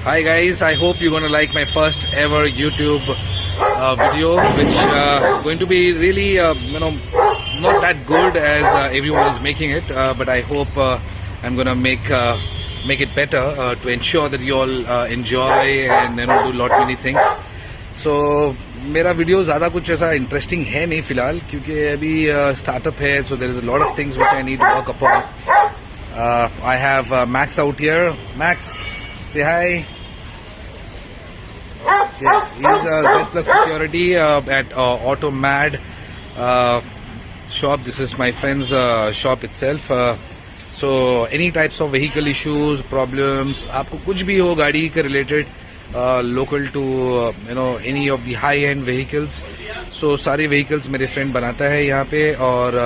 Hi guys, I hope you're gonna like my first ever YouTube video, which going to be really not that good as everyone is making it, but I hope I'm gonna make it better to ensure that you all enjoy and do a lot many things. So मेरा video ज़्यादा कुछ ऐसा interesting है नहीं फिलहाल, क्योंकि अभी startup है, so there is a lot of things which I need to work upon. I have Max out here. Max, say hi. Yes, he's Z Plus Security at AutoMad shop. This is my friend's shop itself. So any types of vehicle issues, problems, आपको कुछ भी हो गाड़ी के related, local to any of the high end vehicles. So सारे vehicles मेरे friend बनाता है यहाँ पे, और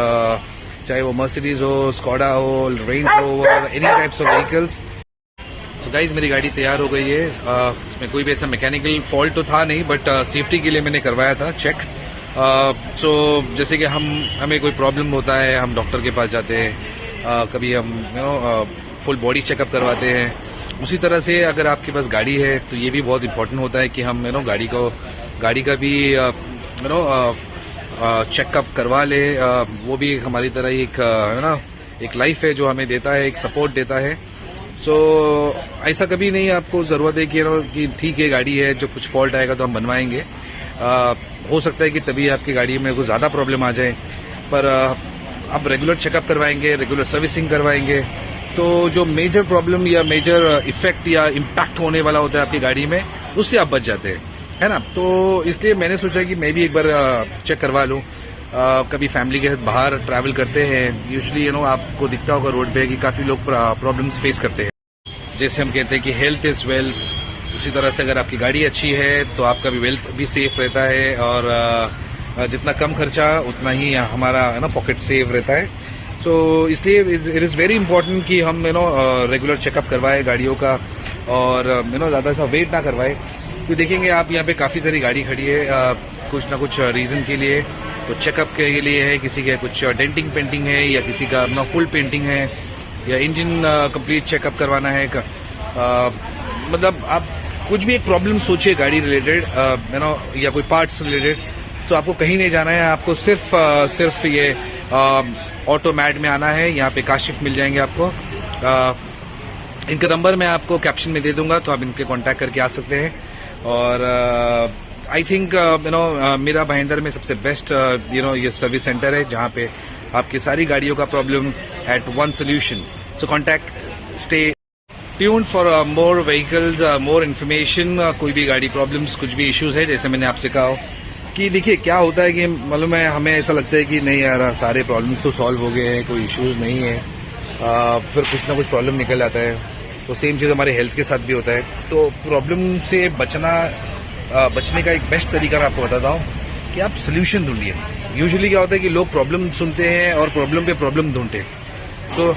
चाहे वो Mercedes हो, Skoda हो, Range Rover, any types of vehicles. So guys, मेरी गाड़ी तैयार हो गई है. इसमें कोई भी ऐसा मैकेनिकल फॉल्ट तो था नहीं, बट सेफ्टी के लिए मैंने करवाया था चेक. सो जैसे कि हमें कोई प्रॉब्लम होता है, हम डॉक्टर के पास जाते हैं, कभी हम फुल बॉडी चेकअप करवाते हैं. उसी तरह से अगर आपके पास गाड़ी है तो ये भी बहुत इंपॉर्टेंट होता है कि हम गाड़ी का भी चेकअप करवा ले. वो भी हमारी तरह एक लाइफ है जो हमें देता है, एक सपोर्ट देता है. सो ऐसा कभी नहीं आपको ज़रूरत है कि ठीक है गाड़ी है, जो कुछ फॉल्ट आएगा तो हम बनवाएंगे. हो सकता है कि तभी आपकी गाड़ी में कुछ ज़्यादा प्रॉब्लम आ जाए, पर आप रेगुलर चेकअप करवाएंगे, रेगुलर सर्विसिंग करवाएंगे, तो जो मेजर प्रॉब्लम या मेजर इफेक्ट या इम्पैक्ट होने वाला होता है आपकी गाड़ी में, उससे आप बच जाते हैं, है ना. तो इसलिए मैंने सोचा कि मैं भी एक बार चेक करवा लूँ. कभी फैमिली के साथ बाहर ट्रैवल करते हैं, यूजुअली आपको दिखता होगा रोड पे कि काफ़ी लोग प्रॉब्लम्स फेस करते हैं. जैसे हम कहते हैं कि हेल्थ इज़ वेल्थ, उसी तरह से अगर आपकी गाड़ी अच्छी है तो आपका भी वेल्थ भी सेफ रहता है, और जितना कम खर्चा उतना ही हमारा पॉकेट सेफ रहता है. सो इसलिए इट इज़ वेरी इंपॉर्टेंट कि हम रेगुलर चेकअप करवाएं गाड़ियों का, और ज़्यादा सा वेट ना करवाएं. तो देखेंगे आप यहाँ पे काफ़ी सारी गाड़ी खड़ी है, कुछ ना कुछ रीज़न के लिए. तो चेकअप के लिए है, किसी के कुछ डेंटिंग पेंटिंग है, या किसी का फुल पेंटिंग है, या इंजन कंप्लीट चेकअप करवाना है. मतलब आप कुछ भी एक प्रॉब्लम सोचिए गाड़ी रिलेटेड, या कोई पार्ट्स रिलेटेड, तो आपको कहीं नहीं जाना है. आपको सिर्फ ये ऑटोमैड में आना है. यहाँ पे काशिफ मिल जाएंगे आपको. इनका नंबर मैं आपको कैप्शन में दे दूंगा, तो आप इनके कांटेक्ट करके आ सकते हैं. और आई थिंक मेरा भाईंदर में सबसे बेस्ट ये सर्विस सेंटर है, जहाँ पे आपकी सारी गाड़ियों का problem at one solution. So contact, stay tuned for more vehicles, more information. कोई भी गाड़ी प्रॉब्लम्स, कुछ भी इश्यूज है, जैसे मैंने आपसे कहा कि देखिए क्या होता है कि मालूम है, हमें ऐसा लगता है कि नहीं यार सारे प्रॉब्लम्स तो सॉल्व हो गए हैं, कोई इश्यूज नहीं है, फिर कुछ ना कुछ प्रॉब्लम निकल आता है. तो सेम चीज़ हमारे हेल्थ के साथ भी होता है. तो प्रॉब्लम से बचने का एक बेस्ट तरीका मैं आपको बताता हूँ कि आप सोल्यूशन ढूंढिए. यूजुअली क्या होता है कि लोग प्रॉब्लम सुनते हैं और प्रॉब्लम पे प्रॉब्लम ढूंढते हैं. सो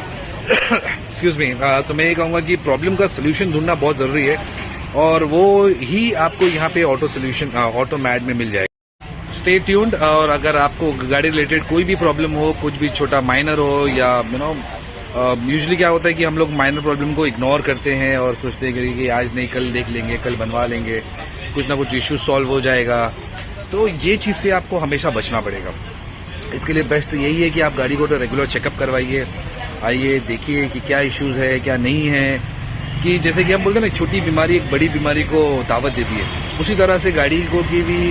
एक्सक्यूज मी, तो मैं ये कहूँगा कि प्रॉब्लम का सोल्यूशन ढूंढना बहुत ज़रूरी है, और वो ही आपको यहाँ पे ऑटोमैड में मिल जाएगा. Stay tuned. और अगर आपको गाड़ी रिलेटेड कोई भी प्रॉब्लम हो, कुछ भी छोटा माइनर हो, या यूजुअली क्या होता है कि हम लोग माइनर प्रॉब्लम को इग्नोर करते हैं और सोचते हैं कि आज नहीं कल देख लेंगे, कल बनवा लेंगे, कुछ ना कुछ इश्यू सॉल्व हो जाएगा. तो ये चीज़ से आपको हमेशा बचना पड़ेगा. इसके लिए बेस्ट यही है कि आप गाड़ी को तो रेगुलर चेकअप करवाइए, आइए देखिए कि क्या इश्यूज है, क्या नहीं है. कि जैसे कि हम बोलते हैं ना, छोटी बीमारी एक बड़ी बीमारी को दावत देती है, उसी तरह से गाड़ी को की भी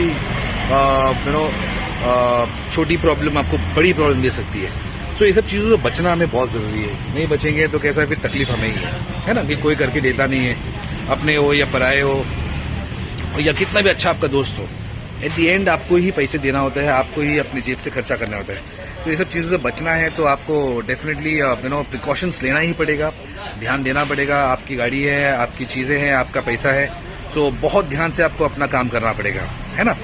छोटी प्रॉब्लम आपको बड़ी प्रॉब्लम दे सकती है. सो ये सब चीज़ों से बचना हमें बहुत ज़रूरी है. नहीं बचेंगे तो कैसा फिर तकलीफ हमें ही है ना. कि कोई करके देता नहीं है, अपने हो या पराए हो, या कितना भी अच्छा आपका दोस्त हो, एट दी एंड आपको ही पैसे देना होता है, आपको ही अपनी जेब से खर्चा करना होता है. तो ये सब चीज़ों से बचना है तो आपको डेफिनेटली प्रिकॉशंस लेना ही पड़ेगा, ध्यान देना पड़ेगा. आपकी गाड़ी है, आपकी चीज़ें हैं, आपका पैसा है, तो बहुत ध्यान से आपको अपना काम करना पड़ेगा, है ना.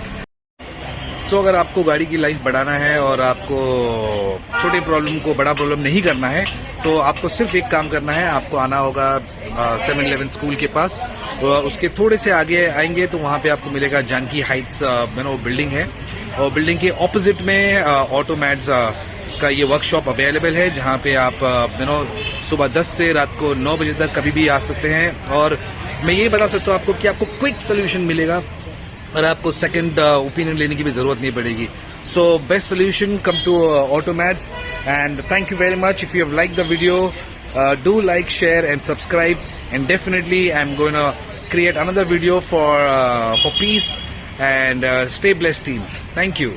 सो अगर आपको गाड़ी की लाइफ बढ़ाना है और आपको छोटे प्रॉब्लम को बड़ा प्रॉब्लम नहीं करना है, तो आपको सिर्फ एक काम करना है. आपको आना होगा 7-Eleven स्कूल के पास. उसके थोड़े से आगे आएंगे तो वहाँ पे आपको मिलेगा जानकी हाइट्स बिल्डिंग है, और बिल्डिंग के ऑपोजिट में ऑटोमैड्स का ये वर्कशॉप अवेलेबल है, जहाँ पे आप सुबह 10 से रात को 9 बजे तक कभी भी आ सकते हैं. और मैं ये बता सकता हूँ आपको कि आपको क्विक सोल्यूशन मिलेगा और आपको सेकंड ओपिनियन लेने की भी जरूरत नहीं पड़ेगी. So best solution, come to Automads, and thank you very much. If you have liked the video, do like, share and subscribe, and definitely I'm going to create another video for peace and stay blessed team. Thank you.